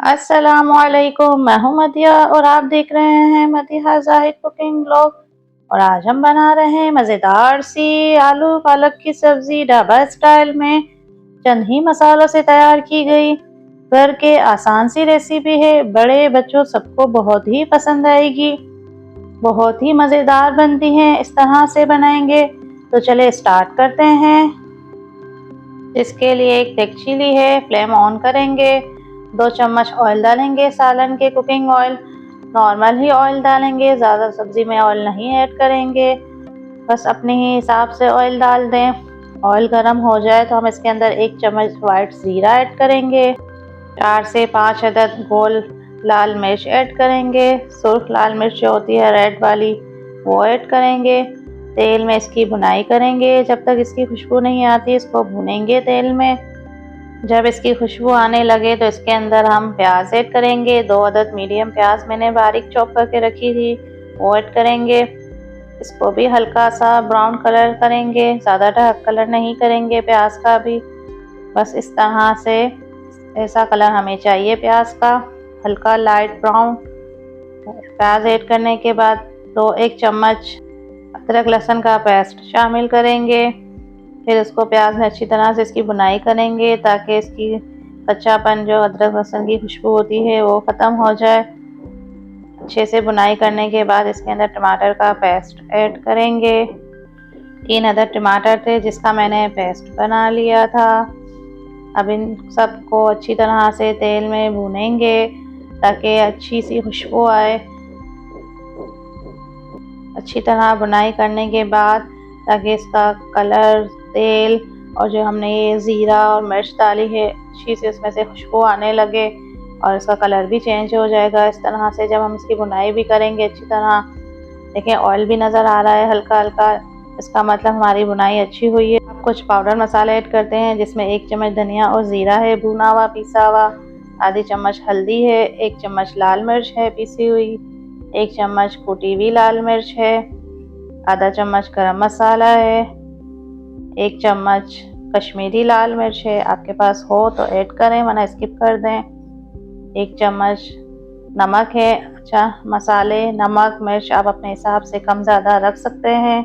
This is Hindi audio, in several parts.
अस्सलामुअलैकुम, मैं हूँ मदिया और आप देख रहे हैं मदिहा ज़ाहिद कुकिंग ब्लॉग। और आज हम बना रहे हैं मज़ेदार सी आलू पालक की सब्ज़ी ढाबा स्टाइल में, चंद ही मसालों से तैयार की गई घर के आसान सी रेसिपी है। बड़े बच्चों सबको बहुत ही पसंद आएगी, बहुत ही मज़ेदार बनती है। इस तरह से बनाएंगे तो चले स्टार्ट करते हैं। इसके लिए एक देगची ली है, फ्लेम ऑन करेंगे, 2 चम्मच ऑयल डालेंगे, सालन के कुकिंग ऑयल, नॉर्मल ही ऑयल डालेंगे, ज़्यादा सब्ज़ी में ऑयल नहीं ऐड करेंगे, बस अपने ही हिसाब से ऑयल डाल दें। ऑयल गर्म हो जाए तो हम इसके अंदर 1 चम्मच वाइट ज़ीरा ऐड करेंगे, 4 से 5 अदद गोल लाल मिर्च ऐड करेंगे, सुर्ख लाल मिर्च जो होती है रेड वाली वो ऐड करेंगे। तेल में इसकी भुनाई करेंगे, जब तक इसकी खुशबू नहीं आती इसको भूनेंगे तेल में। जब इसकी खुशबू आने लगे तो इसके अंदर हम प्याज ऐड करेंगे, 2 अदद मीडियम प्याज मैंने बारीक चॉप करके रखी थी वो ऐड करेंगे। इसको भी हल्का सा ब्राउन कलर करेंगे, ज़्यादा डार्क कलर नहीं करेंगे प्याज का भी, बस इस तरह से ऐसा कलर हमें चाहिए प्याज का, हल्का लाइट ब्राउन। प्याज ऐड करने के बाद 1 चम्मच अदरक लहसुन का पेस्ट शामिल करेंगे। फिर इसको प्याज में अच्छी तरह से इसकी भुनाई करेंगे ताकि इसकी कच्चापन जो अदरक लहसुन की खुशबू होती है वो ख़त्म हो जाए। अच्छे से भुनाई करने के बाद इसके अंदर टमाटर का पेस्ट ऐड करेंगे। 3 अदद टमाटर थे जिसका मैंने पेस्ट बना लिया था। अब इन सबको अच्छी तरह से तेल में भूनेंगे ताकि अच्छी सी खुशबू आए। अच्छी तरह बुनाई करने के बाद ताकि इसका कलर, तेल और जो हमने ये ज़ीरा और मिर्च डाली है अच्छी से उसमें से खुशबू आने लगे और इसका कलर भी चेंज हो जाएगा। इस तरह से जब हम इसकी बुनाई भी करेंगे अच्छी तरह, देखिए ऑयल भी नज़र आ रहा है हल्का हल्का, इसका मतलब हमारी बुनाई अच्छी हुई है। अब कुछ पाउडर मसाले ऐड करते हैं जिसमें 1 चम्मच धनिया और ज़ीरा है भुना हुआ पिसा हुआ, आधी चम्मच हल्दी है, 1 चम्मच लाल मिर्च है पिसी हुई, 1 चम्मच कुटी हुई लाल मिर्च है, आधा चम्मच गरम मसाला है, 1 चम्मच कश्मीरी लाल मिर्च है, आपके पास हो तो ऐड करें वरना स्किप कर दें। 1 चम्मच नमक है। अच्छा, मसाले, नमक, मिर्च आप अपने हिसाब से कम ज़्यादा रख सकते हैं।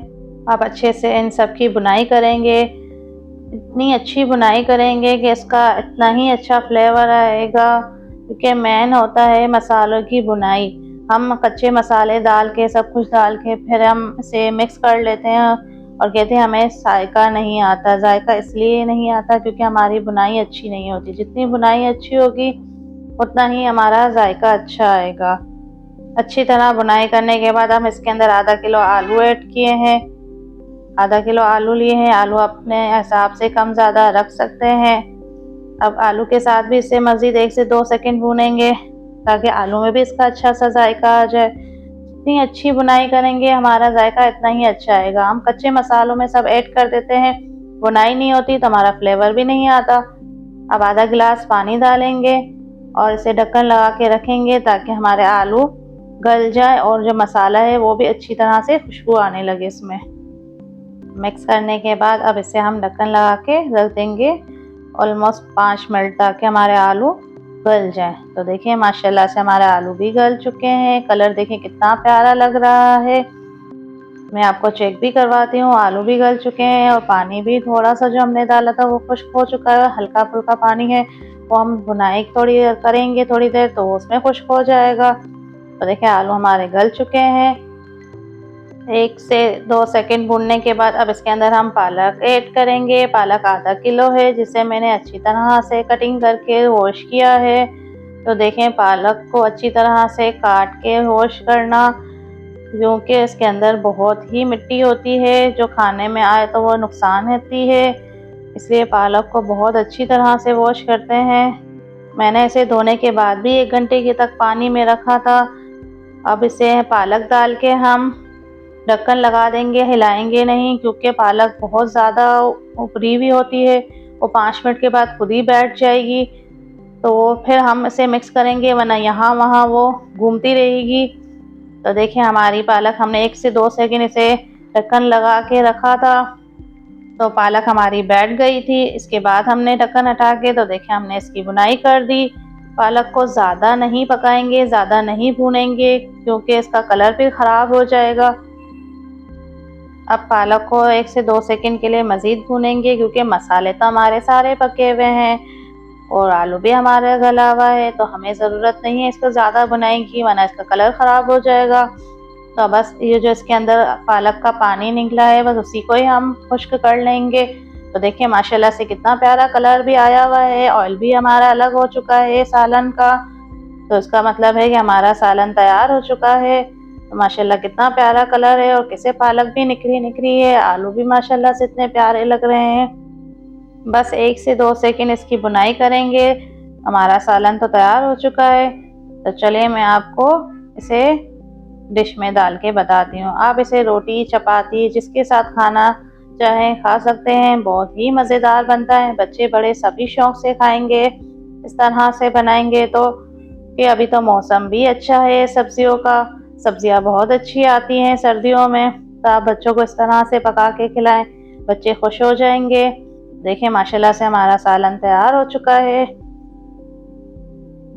आप अच्छे से इन सब की बुनाई करेंगे, इतनी अच्छी बुनाई करेंगे कि इसका इतना ही अच्छा फ्लेवर आएगा, क्योंकि मेन होता है मसालों की बुनाई। हम कच्चे मसाले डाल के सब कुछ डाल के फिर हम इसे मिक्स कर लेते हैं और कहते हैं हमें जायका नहीं आता। जायका इसलिए नहीं आता क्योंकि हमारी बुनाई अच्छी नहीं होती। जितनी बुनाई अच्छी होगी उतना ही हमारा जायका अच्छा आएगा। अच्छी तरह बुनाई करने के बाद हम इसके अंदर आधा किलो आलू ऐड किए हैं, आधा किलो आलू लिए हैं। आलू अपने हिसाब से कम ज़्यादा रख सकते हैं। अब आलू के साथ भी इसे मज़ीद 1 से 2 सेकंड भूनेंगे ताकि आलू में भी इसका अच्छा सा जायका आ जाए। जितनी अच्छी बुनाई करेंगे हमारा जायका इतना ही अच्छा आएगा। हम कच्चे मसालों में सब ऐड कर देते हैं, बुनाई नहीं होती तो हमारा फ्लेवर भी नहीं आता। अब आधा गिलास पानी डालेंगे और इसे ढक्कन लगा के रखेंगे ताकि हमारे आलू गल जाए और जो मसाला है वो भी अच्छी तरह से खुशबू आने लगे इसमें। मिक्स करने के बाद अब इसे हम ढक्कन लगा के रख देंगे ऑलमोस्ट 5 मिनट ताकि हमारे आलू गल जाए। तो देखिए माशाल्लाह से हमारे आलू भी गल चुके हैं, कलर देखिए कितना प्यारा लग रहा है। मैं आपको चेक भी करवाती हूँ, आलू भी गल चुके हैं और पानी भी थोड़ा सा जो हमने डाला था वो खुश्क हो चुका है। हल्का फुल्का पानी है, वो हम भुनाई थोड़ी करेंगे थोड़ी देर तो उसमें खुश्क हो जाएगा। तो देखिए आलू हमारे गल चुके हैं। 1 से 2 सेकंड भूनने के बाद अब इसके अंदर हम पालक ऐड करेंगे। पालक आधा किलो है जिसे मैंने अच्छी तरह से कटिंग करके वॉश किया है। तो देखें पालक को अच्छी तरह से काट के वॉश करना, क्योंकि इसके अंदर बहुत ही मिट्टी होती है जो खाने में आए तो वो नुकसान होती है, इसलिए पालक को बहुत अच्छी तरह से वॉश करते हैं। मैंने इसे धोने के बाद भी 1 घंटे के तक पानी में रखा था। अब इसे पालक डाल के हम ढक्कन लगा देंगे, हिलाएंगे नहीं क्योंकि पालक बहुत ज़्यादा उपरी हुई होती है, वो 5 मिनट के बाद खुद ही बैठ जाएगी। तो फिर हम इसे मिक्स करेंगे वरना यहाँ वहाँ वो घूमती रहेगी। तो देखिए हमारी पालक हमने 1 से 2 सेकंड इसे ढक्कन लगा के रखा था तो पालक हमारी बैठ गई थी। इसके बाद हमने ढक्कन हटा के तो देखिए हमने इसकी बुनाई कर दी। पालक को ज़्यादा नहीं पकाएंगे, ज़्यादा नहीं भूनेंगे क्योंकि इसका कलर फिर ख़राब हो जाएगा। अब पालक को 1 से 2 सेकंड के लिए मज़ीद भूनेंगे क्योंकि मसाले तो हमारे सारे पके हुए हैं और आलू भी हमारा गला हुआ है, तो हमें ज़रूरत नहीं है इसको ज़्यादा भुनाई की, वरना इसका कलर ख़राब हो जाएगा। तो बस ये जो इसके अंदर पालक का पानी निकला है बस उसी को ही हम खुश्क कर लेंगे। तो देखिए माशाल्लाह से कितना प्यारा कलर भी आया हुआ है, ऑयल भी हमारा अलग हो चुका है सालन का। तो इसका मतलब है कि हमारा सालन तैयार हो चुका है। तो माशाल्लाह कितना प्यारा कलर है और कैसे पालक भी निखरी निखरी है, आलू भी माशाल्लाह से इतने प्यारे लग रहे हैं। बस 1 से 2 सेकंड इसकी बुनाई करेंगे, हमारा सालन तो तैयार हो चुका है। तो चलिए मैं आपको इसे डिश में डाल के बताती हूँ। आप इसे रोटी, चपाती जिसके साथ खाना चाहें खा सकते हैं, बहुत ही मज़ेदार बनता है, बच्चे बड़े सभी शौक से खाएंगे। इस तरह से बनाएंगे तो कि अभी तो मौसम भी अच्छा है सब्जियों का, सब्जियां बहुत अच्छी आती हैं सर्दियों में, तो आप बच्चों को इस तरह से पका के खिलाएं, बच्चे खुश हो जाएंगे। देखिए माशाल्लाह से हमारा सालन तैयार हो चुका है।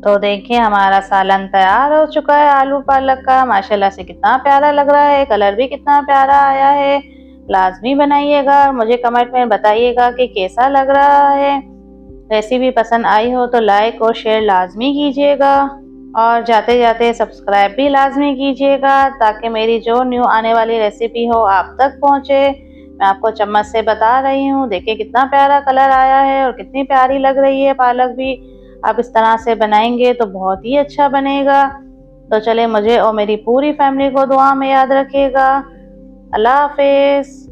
तो देखिए हमारा सालन तैयार हो चुका है आलू पालक का, माशाल्लाह से कितना प्यारा लग रहा है, कलर भी कितना प्यारा आया है। लाजमी बनाइएगा, मुझे कमेंट में बताइएगा कि कैसा लग रहा है। रेसिपी पसंद आई हो तो लाइक और शेयर लाजमी कीजिएगा और जाते जाते सब्सक्राइब भी लाजमी कीजिएगा ताकि मेरी जो न्यू आने वाली रेसिपी हो आप तक पहुँचे। मैं आपको चम्मच से बता रही हूँ, देखिए कितना प्यारा कलर आया है और कितनी प्यारी लग रही है पालक भी। आप इस तरह से बनाएंगे तो बहुत ही अच्छा बनेगा। तो चले मुझे और मेरी पूरी फैमिली को दुआ में याद रखिएगा। अल्लाह हाफिज़।